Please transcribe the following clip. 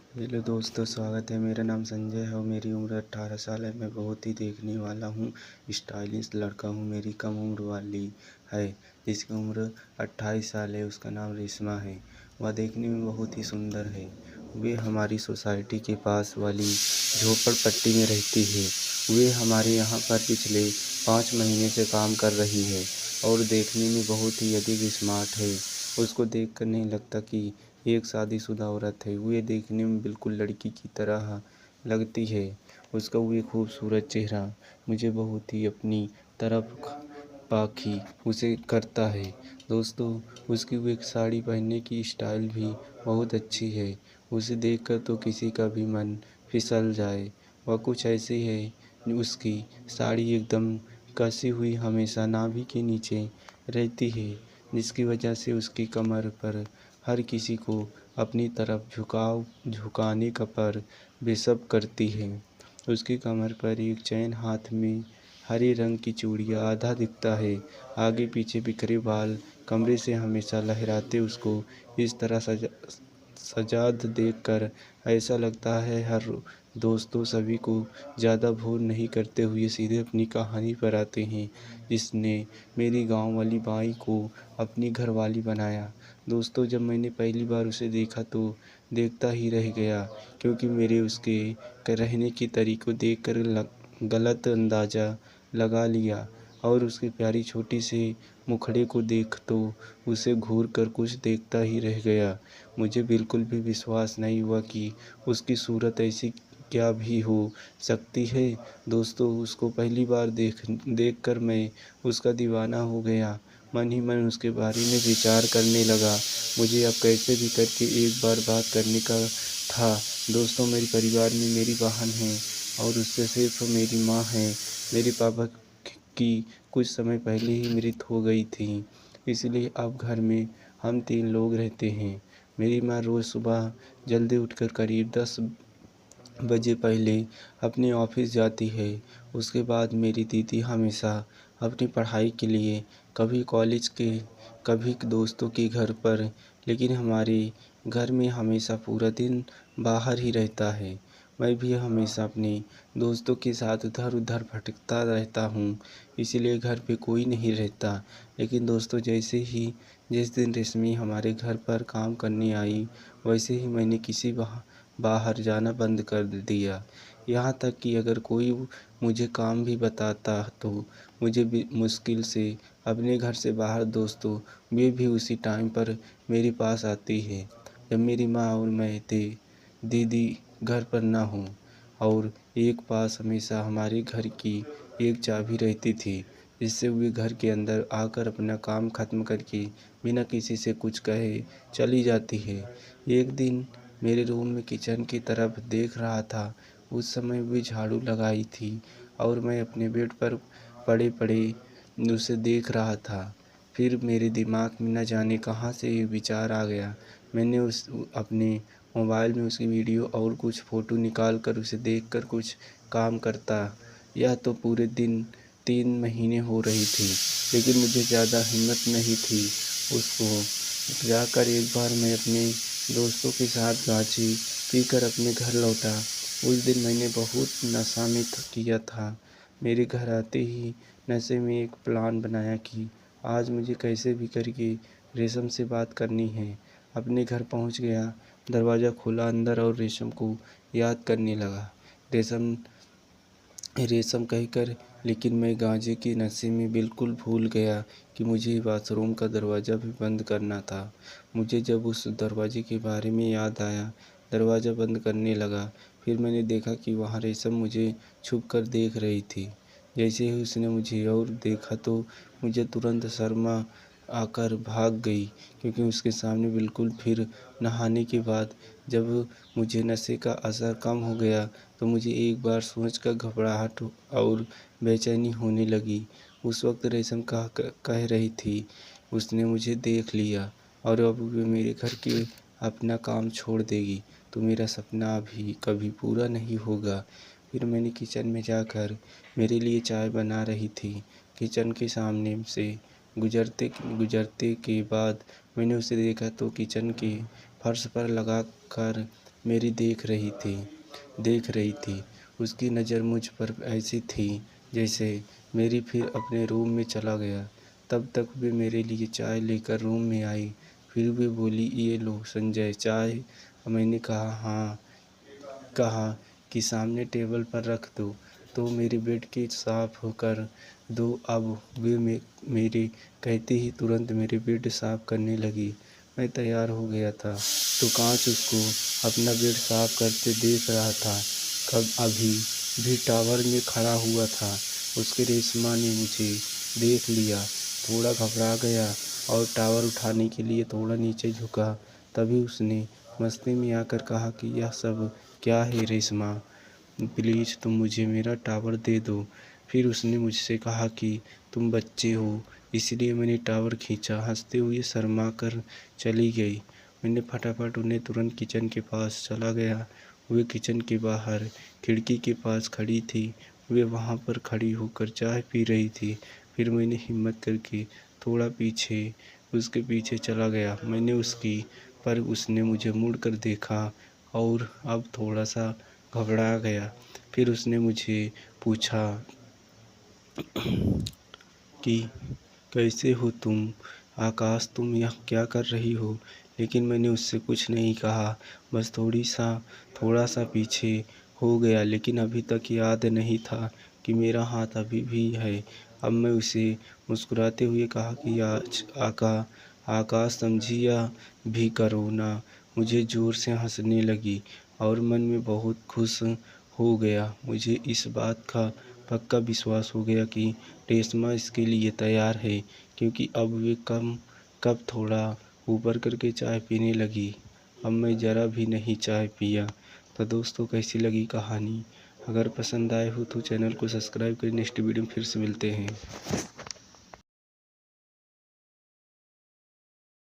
Hello दोस्तों, स्वागत है। मेरा नाम संजय है और मेरी उम्र 18 साल है। मैं बहुत ही देखने वाला हूँ, स्टाइलिश लड़का हूँ। मेरी कम उम्र वाली है जिसकी उम्र 28 साल है, उसका नाम रेशमा है। वह देखने में बहुत ही सुंदर है। वे हमारी सोसाइटी के पास वाली झोपड़पट्टी में रहती है। वे हमारे यहाँ पर पिछले 5 महीने से काम कर रही है और देखने में बहुत ही अधिक स्मार्ट है। उसको देखकर नहीं लगता कि एक शादीशुदा औरत है। वे देखने में बिल्कुल लड़की की तरह लगती है। उसका वो खूबसूरत चेहरा मुझे बहुत ही अपनी तरफ पाखी उसे करता है। दोस्तों, उसकी वो एक साड़ी पहनने की स्टाइल भी बहुत अच्छी है। उसे देखकर तो किसी का भी मन फिसल जाए। वह कुछ ऐसी है, उसकी साड़ी एकदम कसी हुई हमेशा नाभि के नीचे रहती है, जिसकी वजह से उसकी कमर पर हर किसी को अपनी तरफ झुकाने का पर बेसब्र करती है। उसकी कमर पर एक चैन, हाथ में हरे रंग की चूड़ियाँ, आधा दिखता है। आगे पीछे बिखरे बाल कमरे से हमेशा लहराते। उसको इस तरह सजाद देखकर ऐसा लगता है हर दोस्तों सभी को ज़्यादा भोर नहीं करते हुए सीधे अपनी कहानी पर आते हैं, जिसने मेरी गांव वाली बाई को अपनी घरवाली बनाया। दोस्तों, जब मैंने पहली बार उसे देखा तो देखता ही रह गया, क्योंकि मेरे उसके रहने के तरीक़ों देखकर गलत अंदाज़ा लगा लिया और उसकी प्यारी छोटी सी मुखड़े को देख तो उसे घूर कर कुछ देखता ही रह गया। मुझे बिल्कुल भी विश्वास नहीं हुआ कि उसकी सूरत ऐसी क्या भी हो सकती है। दोस्तों, उसको पहली बार देखकर मैं उसका दीवाना हो गया। मन ही मन उसके बारे में विचार करने लगा। मुझे अब कैसे भी करके एक बार बात करने का था। दोस्तों, मेरे परिवार में मेरी बहन है और उससे सिर्फ मेरी माँ है। मेरे पापा की कुछ समय पहले ही मृत्यु हो गई थी, इसलिए अब घर में हम 3 लोग रहते हैं। मेरी माँ रोज़ सुबह जल्दी उठकर करीब 10 बजे पहले अपने ऑफिस जाती है। उसके बाद मेरी दीदी हमेशा अपनी पढ़ाई के लिए कभी कॉलेज के, कभी दोस्तों के घर पर, लेकिन हमारे घर में हमेशा पूरा दिन बाहर ही रहता है। मैं भी हमेशा अपने दोस्तों के साथ इधर उधर भटकता रहता हूँ, इसीलिए घर पे कोई नहीं रहता। लेकिन दोस्तों, जिस दिन रश्मि हमारे घर पर काम करने आई, वैसे ही मैंने बाहर जाना बंद कर दिया। यहाँ तक कि अगर कोई मुझे काम भी बताता तो मुझे भी मुश्किल से अपने घर से बाहर दोस्तों वे भी उसी टाइम पर मेरे पास आती है, जब मेरी माँ और मैं दीदी घर पर ना हों। और एक पास हमेशा हमारे घर की एक चाबी रहती थी, जिससे वे घर के अंदर आकर अपना काम ख़त्म करके बिना किसी से कुछ कहे चली जाती है। एक दिन मेरे रूम में किचन की तरफ देख रहा था। उस समय वे झाड़ू लगाई थी और मैं अपने बेड पर पड़े पड़े उसे देख रहा था। फिर मेरे दिमाग में न जाने कहाँ से ये विचार आ गया। मैंने अपने मोबाइल में उसकी वीडियो और कुछ फ़ोटो निकाल कर उसे देखकर कुछ काम करता। यह तो पूरे दिन 3 महीने हो रही थी, लेकिन मुझे ज़्यादा हिम्मत नहीं थी। उसको जाकर एक बार मैं अपने दोस्तों के साथ गांची पीकर अपने घर लौटा। उस दिन मैंने बहुत नशा में किया था। मेरे घर आते ही नशे में एक प्लान बनाया कि आज मुझे कैसे भी करके रेशम से बात करनी है। अपने घर पहुंच गया, दरवाज़ा खोला अंदर और रेशम को याद करने लगा। रेशम रेशम कहकर, लेकिन मैं गांजे के नशे में बिल्कुल भूल गया कि मुझे बाथरूम का दरवाज़ा भी बंद करना था। मुझे जब उस दरवाजे के बारे में याद आया, दरवाज़ा बंद करने लगा। फिर मैंने देखा कि वहाँ रेशम मुझे छुप कर देख रही थी। जैसे ही उसने मुझे और देखा तो मुझे तुरंत शर्मा आकर भाग गई, क्योंकि उसके सामने बिल्कुल। फिर नहाने के बाद जब मुझे नशे का असर कम हो गया तो मुझे एक बार सोचकर घबराहट और बेचैनी होने लगी। उस वक्त रेशम कह रही थी उसने मुझे देख लिया और अब वो मेरे घर के अपना काम छोड़ देगी तो मेरा सपना भी कभी पूरा नहीं होगा। फिर मैंने किचन में जाकर मेरे लिए चाय बना रही थी। किचन के सामने से गुजरते गुजरते के बाद मैंने उसे देखा तो किचन के फर्श पर लगा कर मेरी देख रही थी। उसकी नज़र मुझ पर ऐसी थी जैसे मेरी। फिर अपने रूम में चला गया। तब तक वे मेरे लिए चाय लेकर रूम में आई। फिर वे बोली, ये लो संजय चाय। मैंने कहा कि सामने टेबल पर रख दो, तो मेरे बेड के साफ़ कर दो। अब वे मेरे कहते ही तुरंत मेरे बेड साफ़ करने लगी। मैं तैयार हो गया था तो कांच उसको अपना बेड साफ़ करते देख रहा था। कब अभी भी टावर में खड़ा हुआ था। उसके रेशमा ने मुझे देख लिया, थोड़ा घबरा गया और टावर उठाने के लिए थोड़ा नीचे झुका। तभी उसने मस्ती में आकर कहा कि यह सब क्या है रेशमा, प्लीज़ तुम मुझे मेरा टावर दे दो। फिर उसने मुझसे कहा कि तुम बच्चे हो इसलिए मैंने टावर खींचा। हंसते हुए शर्मा कर चली गई। मैंने फटाफट उन्हें तुरंत किचन के पास चला गया। वे किचन के बाहर खिड़की के पास खड़ी थी। वे वहाँ पर खड़ी होकर चाय पी रही थी। फिर मैंने हिम्मत करके थोड़ा पीछे उसके पीछे चला गया। मैंने उसकी पर उसने मुझे मुड़कर देखा और अब थोड़ा सा घबरा गया। फिर उसने मुझे पूछा कि कैसे हो तुम आकाश, तुम यहाँ क्या कर रही हो। लेकिन मैंने उससे कुछ नहीं कहा, बस थोड़ा सा पीछे हो गया। लेकिन अभी तक याद नहीं था कि मेरा हाथ अभी भी है। अब मैं उसे मुस्कुराते हुए कहा कि आज आकाश समझिया भी करो ना। मुझे ज़ोर से हंसने लगी और मन में बहुत खुश हो गया। मुझे इस बात का पक्का विश्वास हो गया कि रेशमा इसके लिए तैयार है, क्योंकि अब वे कब थोड़ा ऊपर करके चाय पीने लगी। अब मैं ज़रा भी नहीं चाय पिया। तो दोस्तों, कैसी लगी कहानी? अगर पसंद आए हो तो चैनल को सब्सक्राइब करें। नेक्स्ट वीडियो में फिर से मिलते हैं।